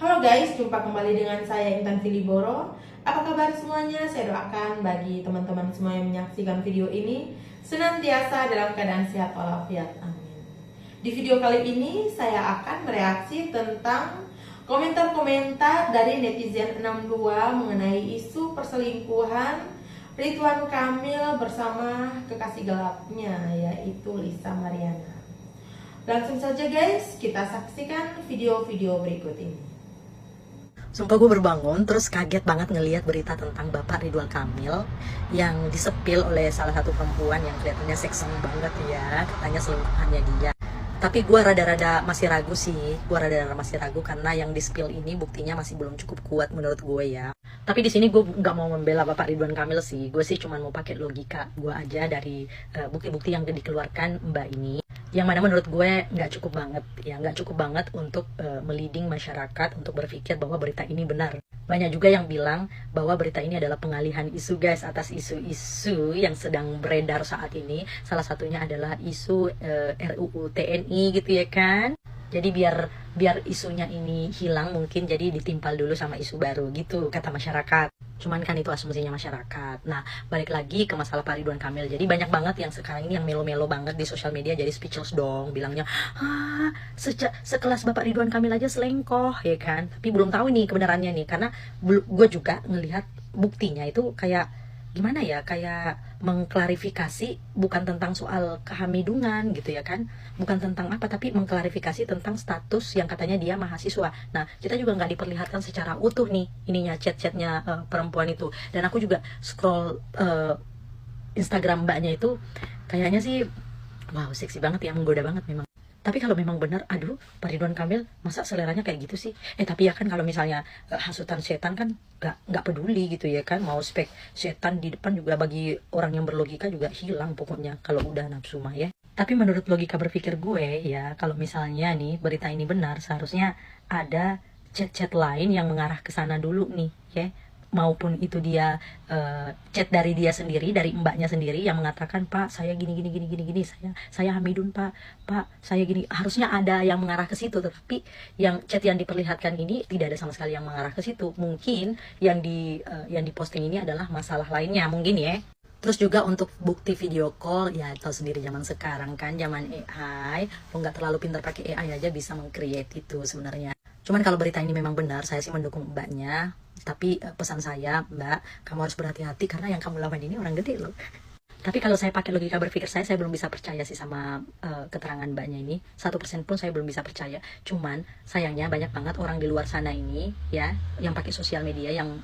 Halo guys, jumpa kembali dengan saya Intan Filiboro. Apa kabar semuanya? Saya doakan bagi teman-teman semua yang menyaksikan video ini senantiasa dalam keadaan sehat walafiat. Amin. Di video kali ini saya akan mereaksi tentang komentar-komentar dari netizen 62 mengenai isu perselingkuhan Ridwan Kamil bersama kekasih gelapnya, yaitu Lisa Mariana. Langsung saja guys, kita saksikan video-video berikut ini. Sumpah gue berbangun terus kaget banget ngelihat berita tentang Bapak Ridwan Kamil yang disepil oleh salah satu perempuan yang kelihatannya seksi banget ya, katanya selingkuhannya dia. Tapi gue rada-rada masih ragu sih, karena yang di-spill ini buktinya masih belum cukup kuat menurut gue ya. Tapi di sini gue nggak mau membela Bapak Ridwan Kamil sih, gue sih cuma mau pakai logika gue aja dari bukti-bukti yang dikeluarkan Mbak ini. Yang mana menurut gue nggak cukup banget untuk meliding masyarakat untuk berpikir bahwa berita ini benar. Banyak juga yang bilang bahwa berita ini adalah pengalihan isu guys atas isu-isu yang sedang beredar saat ini. Salah satunya adalah isu RUU TNI gitu ya kan. Jadi biar isunya ini hilang mungkin jadi ditimpal dulu sama isu baru gitu kata masyarakat. Cuman kan itu asumsinya masyarakat. Nah, balik lagi ke masalah Pak Ridwan Kamil. Jadi banyak banget yang sekarang ini yang melo-melo banget di sosial media jadi speechless dong. Bilangnya, sekelas Bapak Ridwan Kamil aja selingkuh ya kan. Tapi belum tahu nih kebenarannya nih. Karena gue juga ngelihat buktinya itu kayak gimana ya, kayak mengklarifikasi bukan tentang soal kehamidungan gitu ya kan, bukan tentang apa, tapi mengklarifikasi tentang status yang katanya dia mahasiswa. Nah, kita juga nggak diperlihatkan secara utuh nih ininya, chat-chatnya perempuan itu. Dan aku juga scroll Instagram mbaknya itu kayaknya sih wow, seksi banget ya, menggoda banget memang. Tapi kalau memang benar, aduh, Pak Ridwan Kamil masa seleranya kayak gitu sih? Tapi ya kan kalau misalnya hasutan setan kan nggak peduli gitu ya kan, mau spek setan di depan juga bagi orang yang berlogika juga hilang pokoknya kalau udah nafsu mah ya. Tapi menurut logika berpikir gue ya, kalau misalnya nih berita ini benar, seharusnya ada chat-chat lain yang mengarah ke sana dulu nih ya. Maupun itu dia chat dari dia sendiri, dari mbaknya sendiri yang mengatakan, Pak saya gini, saya Hamidun Pak, saya gini. Harusnya ada yang mengarah ke situ, tetapi yang chat yang diperlihatkan ini tidak ada sama sekali yang mengarah ke situ. Mungkin yang diposting ini adalah masalah lainnya mungkin ya. Terus juga untuk bukti video call, ya tahu sendiri zaman sekarang kan, zaman AI, lo nggak terlalu pintar pakai AI aja bisa meng-create itu sebenarnya. Cuman kalau berita ini memang benar, saya sih mendukung mbaknya. Tapi pesan saya, Mbak, kamu harus berhati-hati karena yang kamu lawan ini orang gede loh. Tapi kalau saya pakai logika berpikir saya belum bisa percaya sih sama keterangan mbaknya ini. 1% pun saya belum bisa percaya. Cuman sayangnya banyak banget orang di luar sana ini ya, yang pakai sosial media yang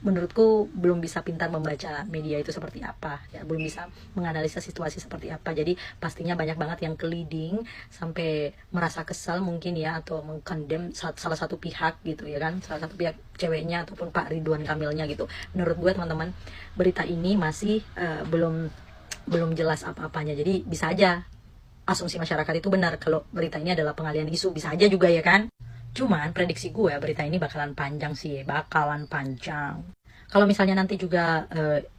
menurutku belum bisa pintar membaca media itu seperti apa ya, belum bisa menganalisa situasi seperti apa. Jadi pastinya banyak banget yang keliding sampai merasa kesal mungkin ya, atau mengkondem salah satu pihak gitu ya kan, salah satu pihak ceweknya ataupun Pak Ridwan Kamilnya gitu. Menurut gue teman-teman, berita ini masih belum jelas apa-apanya. Jadi bisa aja asumsi masyarakat itu benar kalau berita ini adalah pengalihan isu, bisa aja juga ya kan. Cuman prediksi gue berita ini bakalan panjang sih, bakalan panjang. Kalau misalnya nanti juga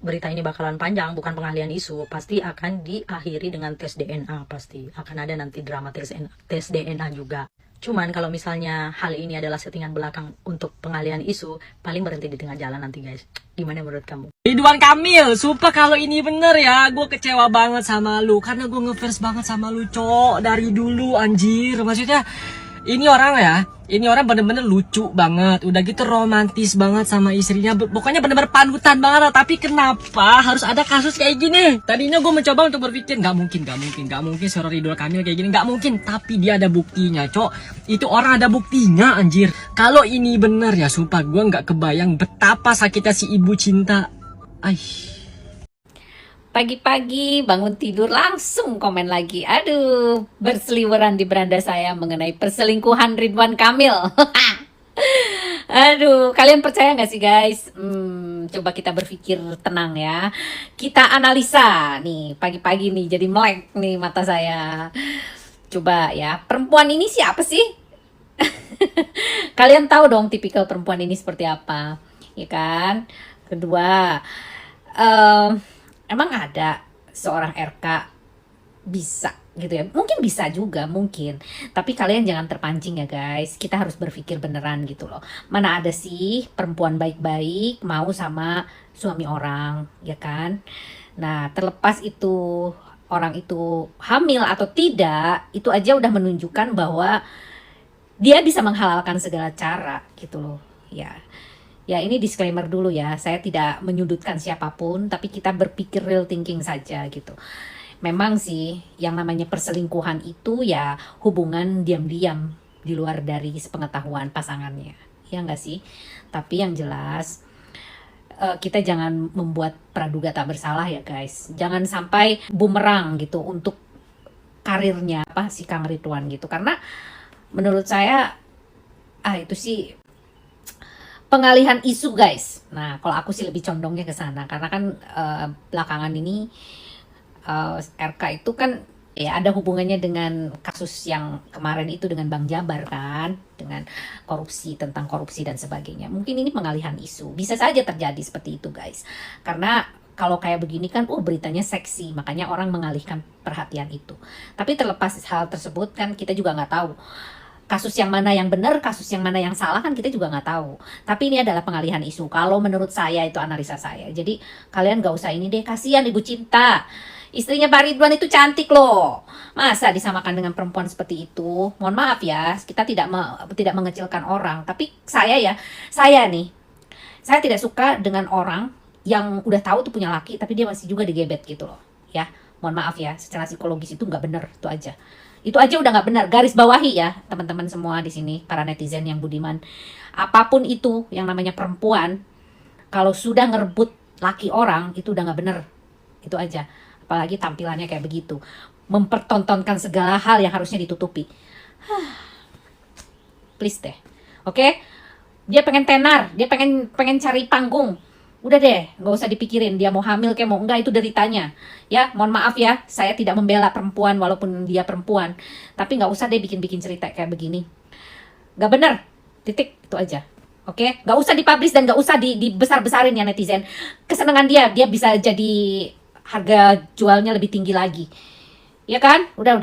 berita ini bakalan panjang, bukan pengalihan isu, pasti akan diakhiri dengan tes DNA, pasti akan ada nanti drama tes DNA juga. Cuman kalau misalnya hal ini adalah settingan belakang untuk pengalihan isu, paling berhenti di tengah jalan nanti guys. Gimana menurut kamu? Ridwan Kamil, sumpah kalau ini bener ya, gue kecewa banget sama lu. Karena gue ngefans banget sama lu, cok. Dari dulu, anjir. Maksudnya, ini orang bener-bener lucu banget. Udah gitu romantis banget sama istrinya. Pokoknya bener-bener panutan banget lah. Tapi kenapa harus ada kasus kayak gini? Tadinya gue mencoba untuk berpikir, Gak mungkin seorang Ridwan Kamil kayak gini. Gak mungkin, tapi dia ada buktinya, cok. Itu orang ada buktinya, anjir. Kalau ini bener ya, sumpah gue gak kebayang betapa sakitnya si ibu cinta. Pagi-pagi bangun tidur langsung komen lagi. Aduh, berseliweran di beranda saya mengenai perselingkuhan Ridwan Kamil. Aduh, kalian percaya nggak sih guys? Coba kita berpikir tenang ya. Kita analisa nih, pagi-pagi nih jadi melek nih mata saya. Coba ya, perempuan ini siapa sih? Kalian tahu dong tipikal perempuan ini seperti apa, ya kan? Kedua, emang ada seorang RK bisa gitu ya. Mungkin bisa juga, mungkin. Tapi kalian jangan terpancing ya guys. Kita harus berpikir beneran gitu loh. Mana ada sih perempuan baik-baik mau sama suami orang, ya kan? Nah, terlepas itu orang itu hamil atau tidak, itu aja udah menunjukkan bahwa dia bisa menghalalkan segala cara gitu loh. Ya. Ya, ini disclaimer dulu ya. Saya tidak menyudutkan siapapun, tapi kita berpikir real thinking saja gitu. Memang sih yang namanya perselingkuhan itu ya hubungan diam-diam di luar dari sepengetahuan pasangannya, ya enggak sih? Tapi yang jelas kita jangan membuat praduga tak bersalah ya guys. Jangan sampai bumerang gitu untuk karirnya si Kang Ridwan gitu. Karena menurut saya itu sih pengalihan isu guys. Nah, kalau aku sih lebih condongnya ke sana karena kan belakangan ini RK itu kan ya ada hubungannya dengan kasus yang kemarin itu dengan Bang Jabar kan, dengan tentang korupsi dan sebagainya. Mungkin ini pengalihan isu, bisa saja terjadi seperti itu guys. Karena kalau kayak begini kan beritanya seksi, makanya orang mengalihkan perhatian itu. Tapi terlepas hal tersebut kan kita juga nggak tahu kasus yang mana yang benar, kasus yang mana yang salah kan kita juga nggak tahu. Tapi ini adalah pengalihan isu. Kalau menurut saya itu analisa saya. Jadi kalian gak usah ini deh, kasihan Ibu Cinta. Istrinya Pak Ridwan itu cantik loh. Masa disamakan dengan perempuan seperti itu? Mohon maaf ya, kita tidak mengecilkan orang. Tapi saya nih, saya tidak suka dengan orang yang udah tahu tuh punya laki, tapi dia masih juga digebet gitu loh. Ya, mohon maaf ya, secara psikologis itu nggak bener, itu aja. Itu aja udah nggak benar. Garis bawahi ya, teman-teman semua di sini, para netizen yang budiman. Apapun itu yang namanya perempuan, kalau sudah ngerebut laki orang, itu udah nggak bener. Itu aja. Apalagi tampilannya kayak begitu, mempertontonkan segala hal yang harusnya ditutupi. Please deh, oke? Dia pengen tenar, dia pengen cari panggung. Udah deh, nggak usah dipikirin dia mau hamil kayak mau enggak, itu deritanya. Ya, mohon maaf ya, saya tidak membela perempuan walaupun dia perempuan. Tapi nggak usah deh bikin cerita kayak begini. Nggak bener, titik, itu aja. Oke? Nggak usah dipublish dan nggak usah dibesar-besarin ya netizen. Kesenangan dia bisa jadi harga jualnya lebih tinggi lagi. Ya kan? Udah,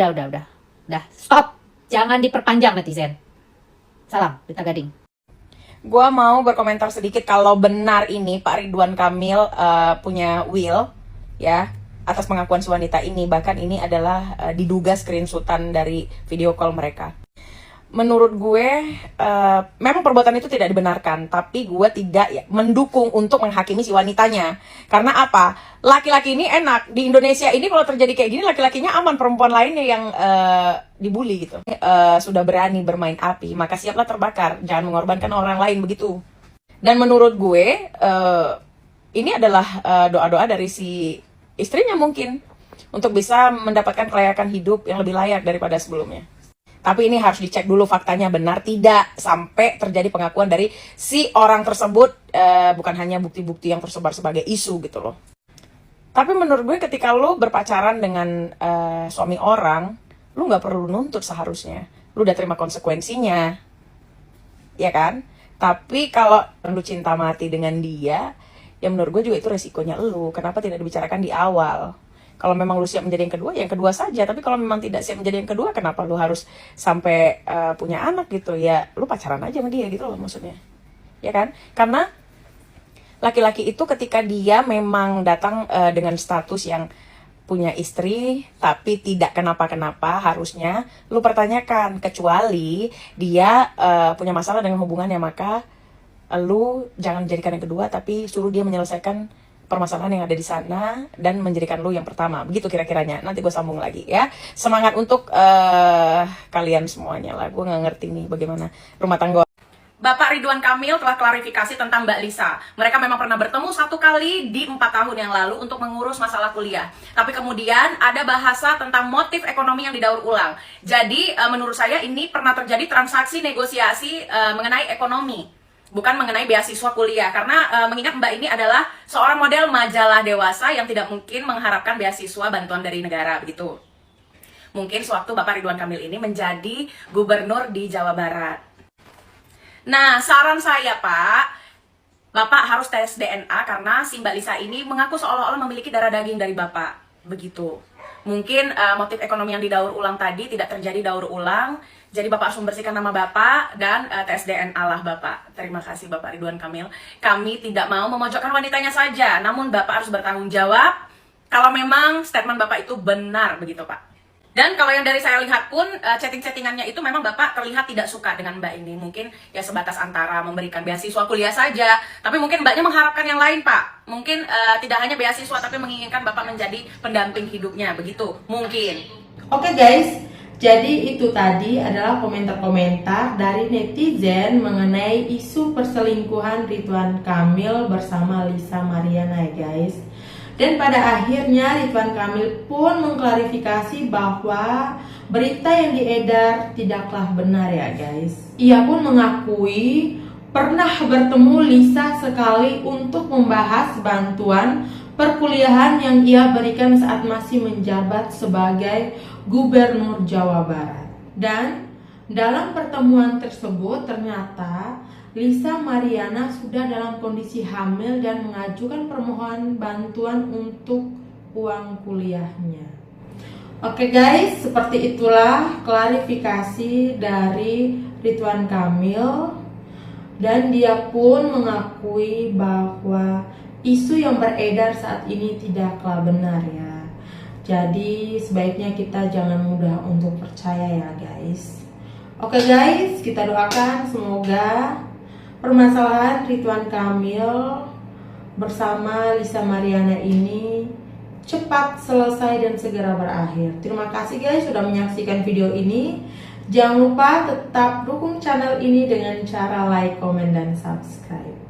stop. Jangan diperpanjang netizen. Salam, Rita Gading. Gua mau berkomentar sedikit kalau benar ini Pak Ridwan Kamil punya will ya atas pengakuan si wanita ini. Bahkan ini adalah diduga screenshotan dari video call mereka. Menurut gue memang perbuatan itu tidak dibenarkan, tapi gue tidak mendukung untuk menghakimi si wanitanya. Karena apa? Laki-laki ini enak di Indonesia ini, kalau terjadi kayak gini laki-lakinya aman, perempuan lainnya yang dibully gitu. Sudah berani bermain api, maka siaplah terbakar. Jangan mengorbankan orang lain begitu. Dan menurut gue ini adalah doa-doa dari si istrinya mungkin untuk bisa mendapatkan kelayakan hidup yang lebih layak daripada sebelumnya. Tapi ini harus dicek dulu faktanya benar tidak sampai terjadi pengakuan dari si orang tersebut, bukan hanya bukti-bukti yang tersebar sebagai isu gitu loh. Tapi menurut gue ketika lo berpacaran dengan suami orang, lo nggak perlu nuntut seharusnya. Lo udah terima konsekuensinya, ya kan? Tapi kalau lo cinta mati dengan dia, ya menurut gue juga itu resikonya lo. Kenapa tidak dibicarakan di awal? Kalau memang lu siap menjadi yang kedua saja. Tapi kalau memang tidak siap menjadi yang kedua, kenapa lu harus sampai punya anak gitu? Ya, lu pacaran aja sama dia gitu loh maksudnya. Ya kan? Karena laki-laki itu ketika dia memang datang dengan status yang punya istri, tapi tidak kenapa-kenapa, harusnya lu pertanyakan. Kecuali dia punya masalah dengan hubungannya, maka lu jangan jadikan yang kedua, tapi suruh dia menyelesaikan permasalahan yang ada di sana dan menjadikan lu yang pertama. Begitu kira-kiranya. Nanti gue sambung lagi ya. Semangat untuk kalian semuanya lah. Gue gak ngerti nih bagaimana rumah tangga. Bapak Ridwan Kamil telah klarifikasi tentang Mbak Lisa. Mereka memang pernah bertemu 1 kali di 4 tahun yang lalu untuk mengurus masalah kuliah. Tapi kemudian ada bahasa tentang motif ekonomi yang didaur ulang. Jadi menurut saya ini pernah terjadi transaksi negosiasi mengenai ekonomi. Bukan mengenai beasiswa kuliah, karena mengingat Mbak ini adalah seorang model majalah dewasa yang tidak mungkin mengharapkan beasiswa bantuan dari negara, begitu. Mungkin sewaktu Bapak Ridwan Kamil ini menjadi gubernur di Jawa Barat. Nah, saran saya Pak, Bapak harus tes DNA karena si Mbak Lisa ini mengaku seolah-olah memiliki darah daging dari Bapak, begitu. Mungkin motif ekonomi yang didaur ulang tadi tidak terjadi daur ulang. Jadi Bapak harus membersihkan nama Bapak dan tes DNA lah Bapak. Terima kasih Bapak Ridwan Kamil. Kami tidak mau memojokkan wanitanya saja, namun Bapak harus bertanggung jawab kalau memang statement Bapak itu benar begitu Pak. Dan kalau yang dari saya lihat pun chatting-chattingannya itu memang Bapak terlihat tidak suka dengan Mbak ini. Mungkin ya sebatas antara memberikan beasiswa kuliah saja. Tapi mungkin Mbaknya mengharapkan yang lain Pak. Mungkin tidak hanya beasiswa tapi menginginkan Bapak menjadi pendamping hidupnya begitu. Mungkin. Oke guys, jadi itu tadi adalah komentar-komentar dari netizen mengenai isu perselingkuhan Ridwan Kamil bersama Lisa Mariana ya guys. Dan pada akhirnya Ridwan Kamil pun mengklarifikasi bahwa berita yang diedar tidaklah benar ya guys. Ia pun mengakui pernah bertemu Lisa sekali untuk membahas bantuan perkuliahan yang ia berikan saat masih menjabat sebagai Gubernur Jawa Barat. Dan dalam pertemuan tersebut ternyata Lisa Mariana sudah dalam kondisi hamil dan mengajukan permohonan bantuan untuk uang kuliahnya. Oke guys, seperti itulah klarifikasi dari Ridwan Kamil. Dan dia pun mengakui bahwa isu yang beredar saat ini tidaklah benar ya. Jadi sebaiknya kita jangan mudah untuk percaya ya guys. Oke guys, kita doakan semoga permasalahan Ridwan Kamil bersama Lisa Mariana ini cepat selesai dan segera berakhir. Terima kasih guys sudah menyaksikan video ini. Jangan lupa tetap dukung channel ini dengan cara like, komen, dan subscribe.